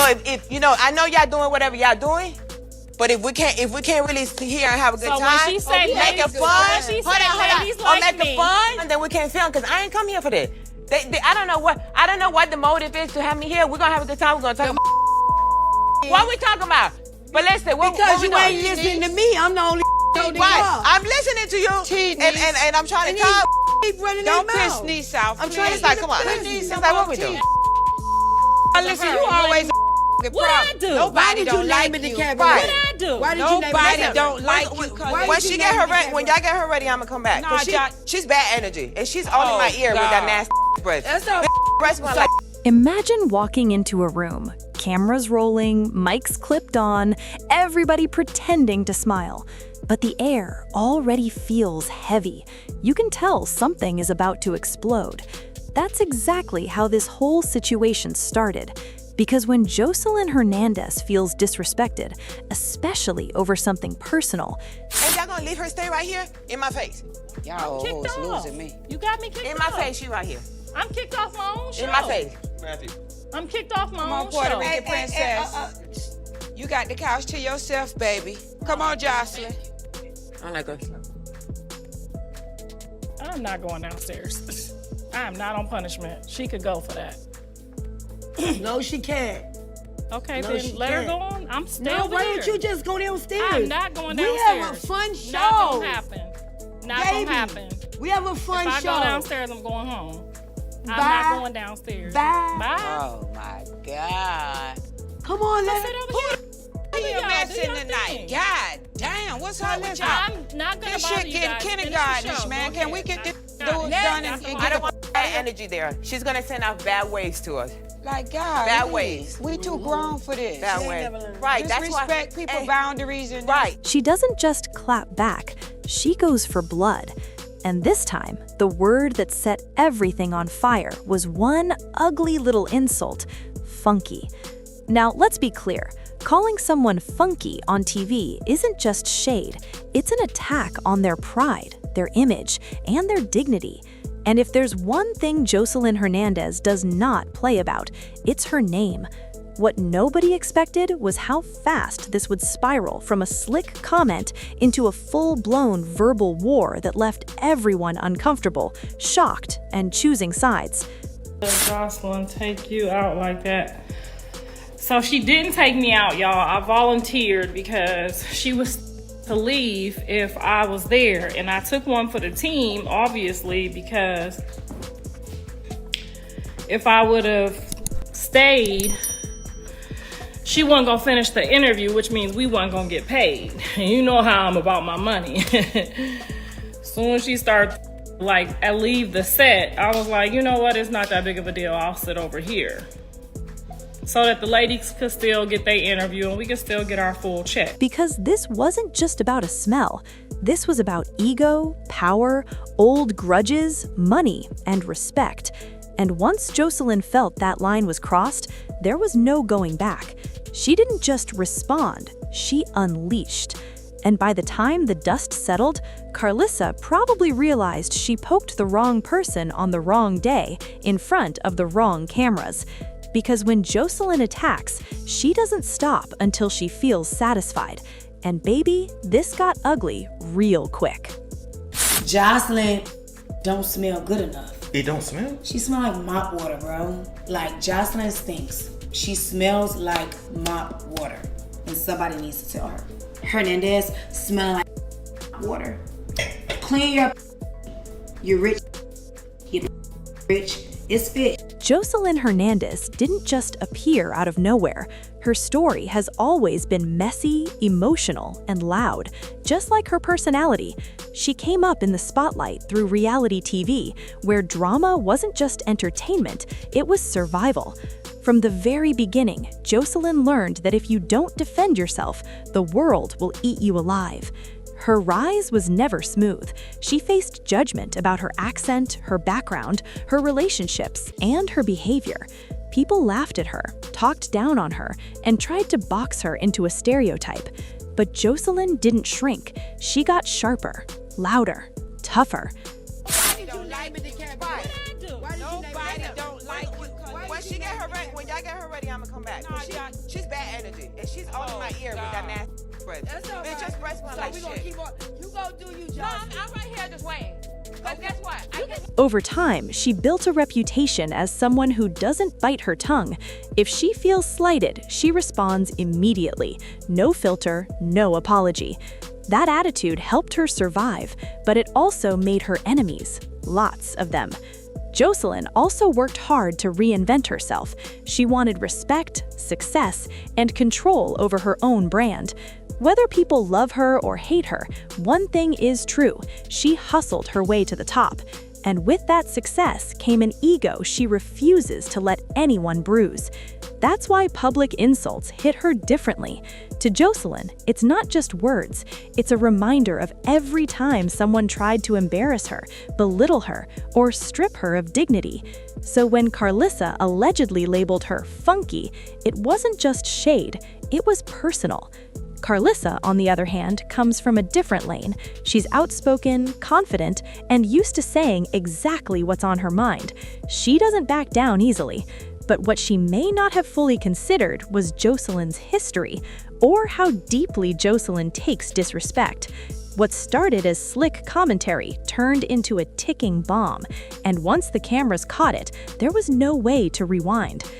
So if you know, I know y'all doing whatever y'all doing, but if we can't really sit here and have a good time, when she say make it fun, ladies like make me, it fun, then we can't film because I ain't come here for that. I don't know what the motive is to have me here. We're gonna have a good time. We're gonna talk about what we talking about. But listen, because you ain't listening to me. I'm the only right. I'm listening to you, and I'm trying to talk. Don't piss Niece off. I'm trying to like, come on. It's like, what we do? Listen, you always what I do? Nobody don't like you. What I do? Why did Nobody don't like you. When she get her ready, when y'all get her ready, I'ma come back. Cause she's bad energy, and she's all in my ear with that nasty breath. That's all. Breath like. Imagine walking into a room, cameras rolling, mics clipped on, everybody pretending to smile. But the air already feels heavy. You can tell something is about to explode. That's exactly how this whole situation started. Because when Joseline Hernandez feels disrespected, especially over something personal, and y'all gonna leave her stay right here in my face? Y'all always losing me. You got me kicked off. In my face, she right here. I'm kicked off my own show. In my face. Matthew. I'm kicked off my own Puerto show. Rican princess. You got the couch to yourself, baby. Come on, Joseline. I like her. I'm not going downstairs. I am not on punishment. She could go for that. No, she can't. Okay, then let her go on. I'm still No, why don't you just go downstairs? I'm not going downstairs. We have a fun show. Not gonna happen. Not gonna happen. We have a fun show. If I go downstairs, I'm going home. Bye. I'm not going downstairs. Bye. Bye. Oh my God. Come on, let's sit over here. You're messing tonight. God damn, what's up with y'all? I'm not gonna this bother shit you getting guys. kindergartenish, man. Can we get this done and I get don't want that energy there. She's gonna send out bad waves to us. like God? Bad ways. We too grown for this. Bad ways. Right. That's why. Respect people's boundaries and right. she doesn't just clap back, she goes for blood. And this time, the word that set everything on fire was one ugly little insult: funky. Now, let's be clear. Calling someone funky on TV isn't just shade. It's an attack on their pride, their image, and their dignity. And if there's one thing Joseline Hernandez does not play about, it's her name. What nobody expected was how fast this would spiral from a slick comment into a full-blown verbal war that left everyone uncomfortable, shocked, and choosing sides. Joseline take you out like that. So she didn't take me out, y'all. I volunteered because she was to leave if I was there. And I took one for the team, obviously, because if I would have stayed, she wasn't gonna finish the interview, which means we wasn't gonna get paid. And you know how I'm about my money. Soon as she started, I leave the set, I was like, you know what, it's not that big of a deal. I'll sit over here, so that the ladies could still get their interview and we could still get our full check. Because this wasn't just about a smell. This was about ego, power, old grudges, money, and respect. And once Joseline felt that line was crossed, there was no going back. She didn't just respond, she unleashed. And by the time the dust settled, Karlissa probably realized she poked the wrong person on the wrong day in front of the wrong cameras. Because when Joseline attacks, she doesn't stop until she feels satisfied. And baby, this got ugly real quick. Joseline don't smell good enough. It don't smell? She smell like mop water, bro. Like, Joseline stinks. She smells like mop water. And somebody needs to tell her. Hernandez smell like water. Clean your... You're rich. You're rich. It's fit. Joseline Hernandez didn't just appear out of nowhere. Her story has always been messy, emotional, and loud. Just like her personality, she came up in the spotlight through reality TV, where drama wasn't just entertainment, it was survival. From the very beginning, Joseline learned that if you don't defend yourself, the world will eat you alive. Her rise was never smooth. She faced judgment about her accent, her background, her relationships, and her behavior. People laughed at her, talked down on her, and tried to box her into a stereotype. But Joseline didn't shrink. She got sharper, louder, tougher. Nobody don't like me. Nobody don't like you. she get her ready, when y'all get her ready, I'ma come back. No, She's bad energy, and she's all in my ear with that nasty breath. That's all Bitch, right. your breath smell So like we gonna shit. keep on. You go do you, No, Jocelyn. I'm right here just waiting. Cause guess what? I can Over time, she built a reputation as someone who doesn't bite her tongue. If she feels slighted, she responds immediately. No filter, no apology. That attitude helped her survive, but it also made her enemies. Lots of them. Joseline also worked hard to reinvent herself. She wanted respect, success, and control over her own brand. Whether people love her or hate her, one thing is true: she hustled her way to the top. And with that success came an ego she refuses to let anyone bruise. That's why public insults hit her differently. To Joseline, it's not just words, it's a reminder of every time someone tried to embarrass her, belittle her, or strip her of dignity. So when Karlissa allegedly labeled her funky, it wasn't just shade, it was personal. Karlissa, on the other hand, comes from a different lane. She's outspoken, confident, and used to saying exactly what's on her mind. She doesn't back down easily. But what she may not have fully considered was Joseline's history, or how deeply Joseline takes disrespect. What started as slick commentary turned into a ticking bomb, and once the cameras caught it, there was no way to rewind.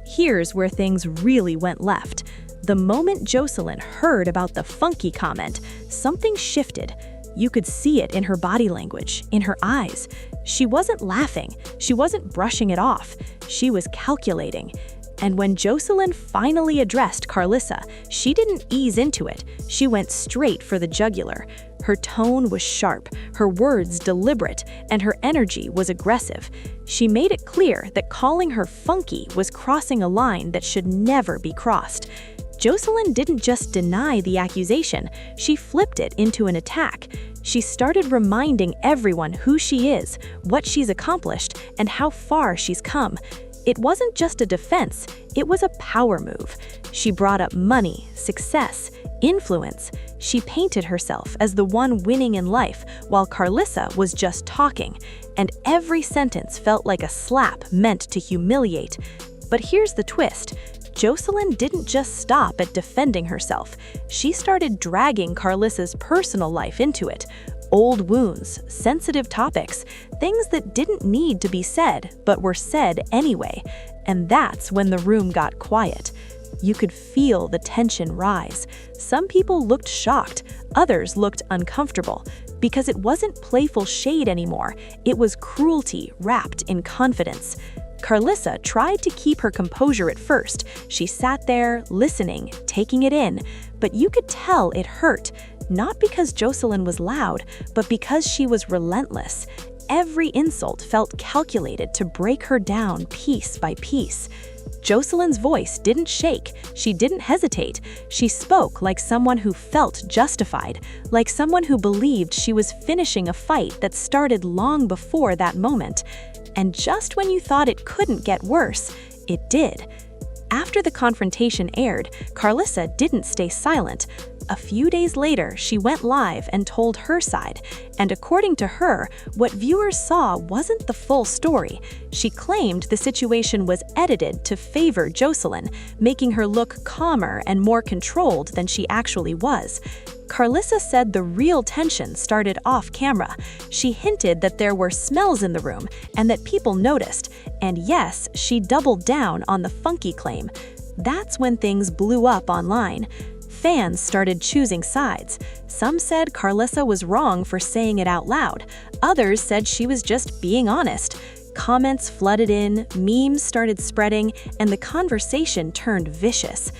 Here's where things really went left. The moment Joseline heard about the funky comment, something shifted. You could see it in her body language, in her eyes. She wasn't laughing. She wasn't brushing it off. She was calculating. And when Joseline finally addressed Karlissa, she didn't ease into it. She went straight for the jugular. Her tone was sharp, her words deliberate, and her energy was aggressive. She made it clear that calling her funky was crossing a line that should never be crossed. Joseline didn't just deny the accusation, she flipped it into an attack. She started reminding everyone who she is, what she's accomplished, and how far she's come. It wasn't just a defense, it was a power move. She brought up money, success, influence. She painted herself as the one winning in life, while Karlissa was just talking, and every sentence felt like a slap meant to humiliate. But here's the twist. Joseline didn't just stop at defending herself. She started dragging Karlissa's personal life into it. Old wounds, sensitive topics, things that didn't need to be said, but were said anyway. And that's when the room got quiet. You could feel the tension rise. Some people looked shocked, others looked uncomfortable, because it wasn't playful shade anymore. It was cruelty wrapped in confidence. Karlissa tried to keep her composure at first. She sat there, listening, taking it in, but you could tell it hurt, not because Joseline was loud, but because she was relentless. Every insult felt calculated to break her down piece by piece. Joseline's voice didn't shake, she didn't hesitate. She spoke like someone who felt justified, like someone who believed she was finishing a fight that started long before that moment. And just when you thought it couldn't get worse, it did. After the confrontation aired, Karlissa didn't stay silent. A few days later, she went live and told her side, and according to her, what viewers saw wasn't the full story. She claimed the situation was edited to favor Joseline, making her look calmer and more controlled than she actually was. Karlissa said the real tension started off camera. She hinted that there were smells in the room and that people noticed, and yes, she doubled down on the funky claim. That's when things blew up online. Fans started choosing sides. Some said Karlissa was wrong for saying it out loud. Others said she was just being honest. Comments flooded in, memes started spreading, and the conversation turned vicious.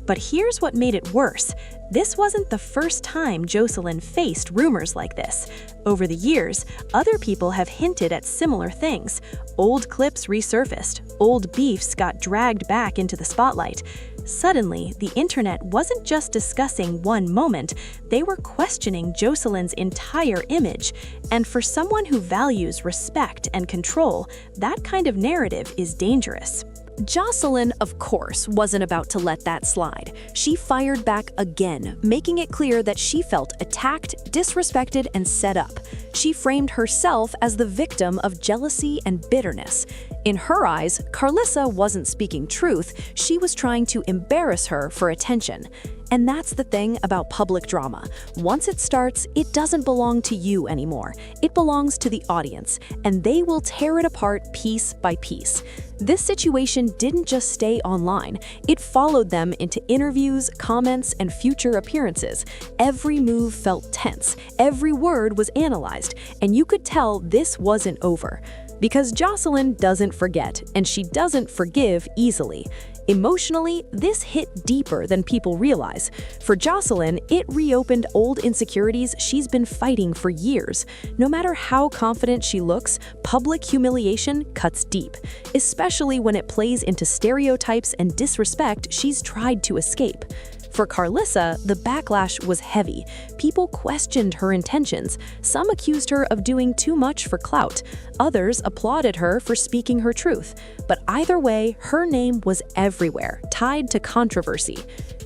But here's what made it worse. This wasn't the first time Joseline faced rumors like this. Over the years, other people have hinted at similar things. Old clips resurfaced, old beefs got dragged back into the spotlight. Suddenly, the internet wasn't just discussing one moment, they were questioning Joseline's entire image. And for someone who values respect and control, that kind of narrative is dangerous. Joseline, of course, wasn't about to let that slide. She fired back again, making it clear that she felt attacked, disrespected, and set up. She framed herself as the victim of jealousy and bitterness. In her eyes, Karlissa wasn't speaking truth, she was trying to embarrass her for attention. And that's the thing about public drama. Once it starts, it doesn't belong to you anymore. It belongs to the audience, and they will tear it apart piece by piece. This situation didn't just stay online. It followed them into interviews, comments, and future appearances. Every move felt tense. Every word was analyzed, and you could tell this wasn't over. Because Joseline doesn't forget, and she doesn't forgive easily. Emotionally, this hit deeper than people realize. For Joseline, it reopened old insecurities she's been fighting for years. No matter how confident she looks, public humiliation cuts deep, especially when it plays into stereotypes and disrespect she's tried to escape. For Karlissa, the backlash was heavy. People questioned her intentions. Some accused her of doing too much for clout. Others applauded her for speaking her truth. But either way, her name was everywhere, tied to controversy.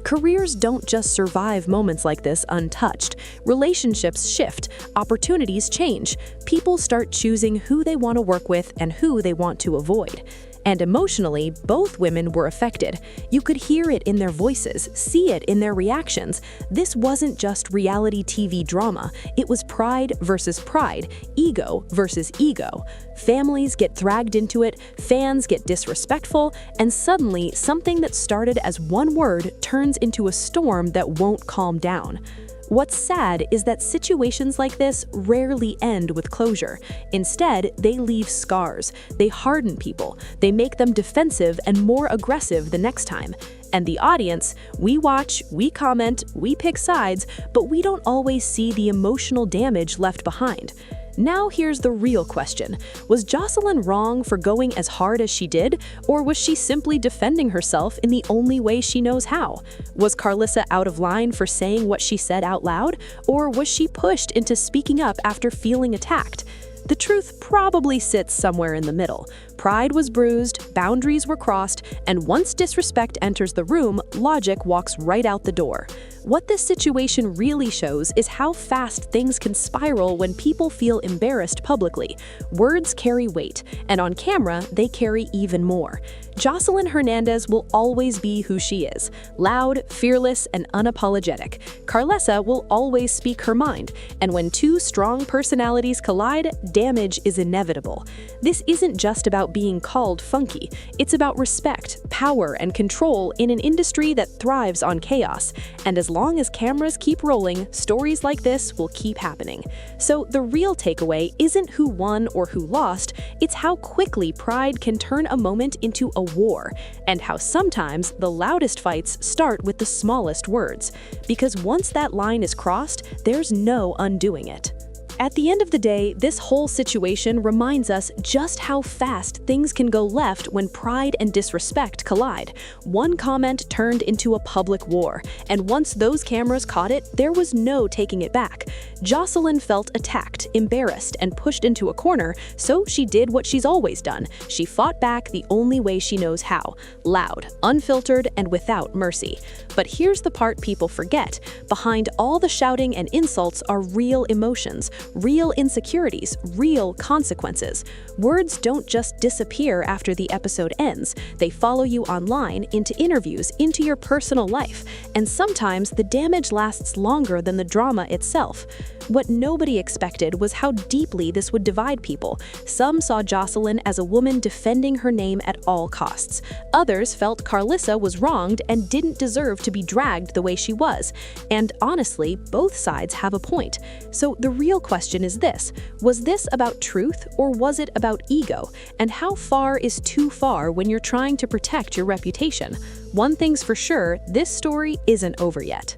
Careers don't just survive moments like this untouched. Relationships shift, opportunities change. People start choosing who they want to work with and who they want to avoid. And emotionally, both women were affected. You could hear it in their voices, see it in their reactions. This wasn't just reality TV drama. It was pride versus pride, ego versus ego. Families get dragged into it, fans get disrespectful, and suddenly something that started as one word turns into a storm that won't calm down. What's sad is that situations like this rarely end with closure. Instead, they leave scars. They harden people. They make them defensive and more aggressive the next time. And the audience, we watch, we comment, we pick sides, but we don't always see the emotional damage left behind. Now here's the real question. Was Joseline wrong for going as hard as she did, or was she simply defending herself in the only way she knows how? Was Karlissa out of line for saying what she said out loud, or was she pushed into speaking up after feeling attacked? The truth probably sits somewhere in the middle. Pride was bruised, boundaries were crossed, and once disrespect enters the room, logic walks right out the door. What this situation really shows is how fast things can spiral when people feel embarrassed publicly. Words carry weight, and on camera, they carry even more. Joseline Hernandez will always be who she is, loud, fearless, and unapologetic. Karlissa will always speak her mind, and when two strong personalities collide, damage is inevitable. This isn't just about being called funky. It's about respect, power, and control in an industry that thrives on chaos. And as long as cameras keep rolling, stories like this will keep happening. So the real takeaway isn't who won or who lost, it's how quickly pride can turn a moment into a war, and how sometimes the loudest fights start with the smallest words. Because once that line is crossed, there's no undoing it. At the end of the day, this whole situation reminds us just how fast things can go left when pride and disrespect collide. One comment turned into a public war, and once those cameras caught it, there was no taking it back. Joseline felt attacked, embarrassed, and pushed into a corner, so she did what she's always done. She fought back the only way she knows how: loud, unfiltered, and without mercy. But here's the part people forget. Behind all the shouting and insults are real emotions, real insecurities, real consequences. Words don't just disappear after the episode ends. They follow you online, into interviews, into your personal life. And sometimes the damage lasts longer than the drama itself. What nobody expected was how deeply this would divide people. Some saw Joseline as a woman defending her name at all costs. Others felt Karlissa was wronged and didn't deserve to be dragged the way she was. And honestly, both sides have a point. So the real question is this: was this about truth or was it about ego? And how far is too far when you're trying to protect your reputation? One thing's for sure, this story isn't over yet.